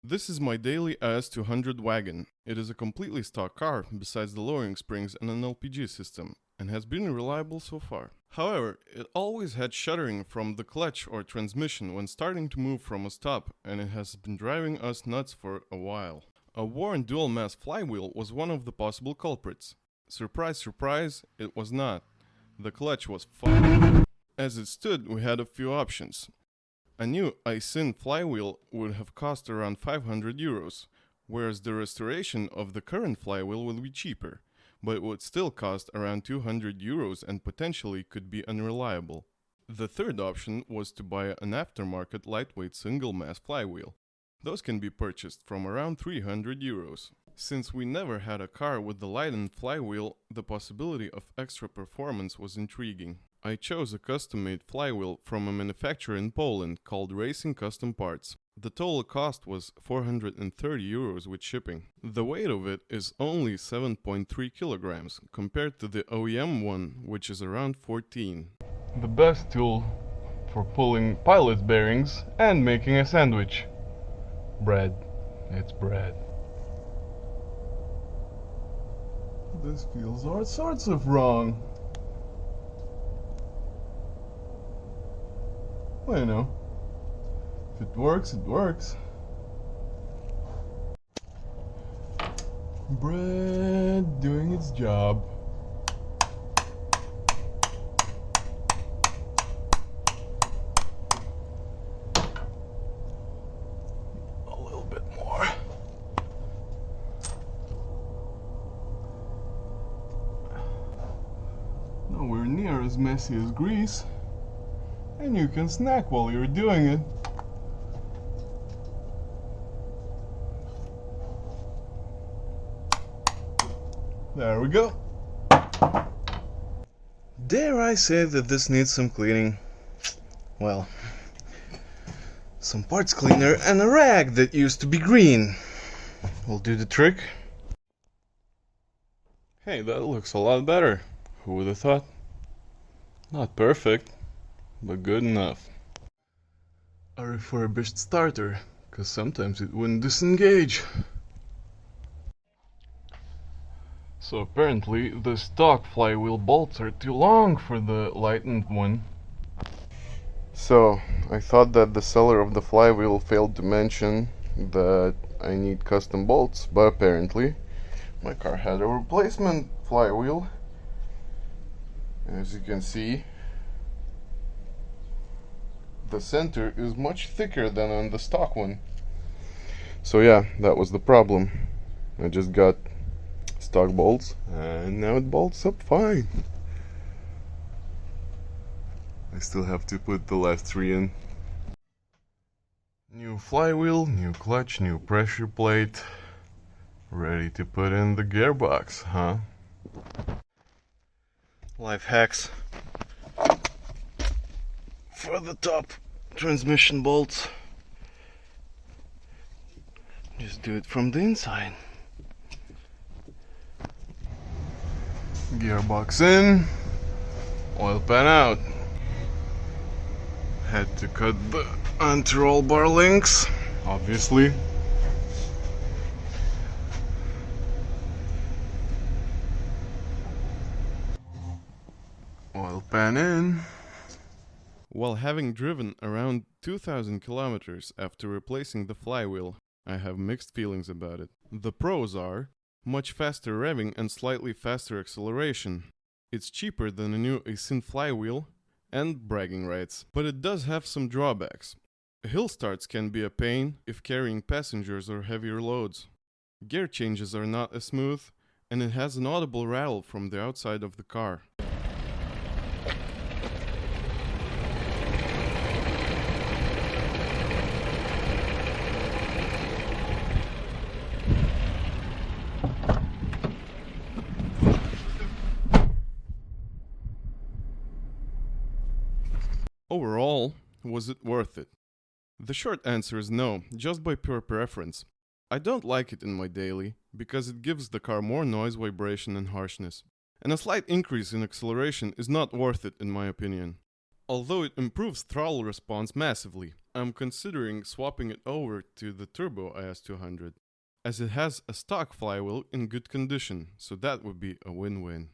This is my daily AS200 wagon. It is a completely stock car, besides the lowering springs and an LPG system, and has been reliable so far. However, it always had shuddering from the clutch or transmission when starting to move from a stop, and it has been driving us nuts for a while. A worn dual mass flywheel was one of the possible culprits. Surprise, surprise, it was not. The clutch was fine. As it stood, we had a few options. A new Aisin flywheel would have cost around 500 euros, whereas the restoration of the current flywheel will be cheaper, but it would still cost around 200 euros and potentially could be unreliable. The third option was to buy an aftermarket lightweight single mass flywheel. Those can be purchased from around 300 euros. Since we never had a car with the Leiden flywheel, the possibility of extra performance was intriguing. I chose a custom-made flywheel from a manufacturer in Poland called Racing Custom Parts. The total cost was 430 euros with shipping. The weight of it is only 7.3 kilograms, compared to the OEM one, which is around 14. The best tool for pulling pilot bearings and making a sandwich. Bread. It's bread. This feels all sorts of wrong. Well, you know, if it works, it works. Bread doing its job. A little bit more. Nowhere near as messy as grease. And you can snack while you're doing it. There we go. Dare I say that this needs some cleaning? Well, some parts cleaner and a rag that used to be green will do the trick. Hey, that looks a lot better. Who would have thought? Not perfect, but good enough. A refurbished starter, cause sometimes it wouldn't disengage. So apparently the stock flywheel bolts are too long for the lightened one. So I thought that the seller of the flywheel failed to mention that I need custom bolts, but apparently my car had a replacement flywheel. As you can see, the center is much thicker than on the stock one. So yeah, that was the problem. I just got stock bolts and now it bolts up fine. I still have to put the last three in. New flywheel, new clutch, new pressure plate. Ready to put in the gearbox, huh? Life hacks for the top transmission bolts. Just do it from the inside. Gearbox in, oil pan out. Had to cut the anti-roll bar links, obviously. Oil pan in. While having driven around 2,000 kilometers after replacing the flywheel, I have mixed feelings about it. The pros are much faster revving and slightly faster acceleration. It's cheaper than a new Aisin flywheel and bragging rights, but it does have some drawbacks. Hill starts can be a pain if carrying passengers or heavier loads. Gear changes are not as smooth, and it has an audible rattle from the outside of the car. Overall, was it worth it? The short answer is no, just by pure preference. I don't like it in my daily, because it gives the car more noise, vibration and harshness. And a slight increase in acceleration is not worth it in my opinion. Although it improves throttle response massively, I'm considering swapping it over to the Turbo IS200, as it has a stock flywheel in good condition, so that would be a win-win.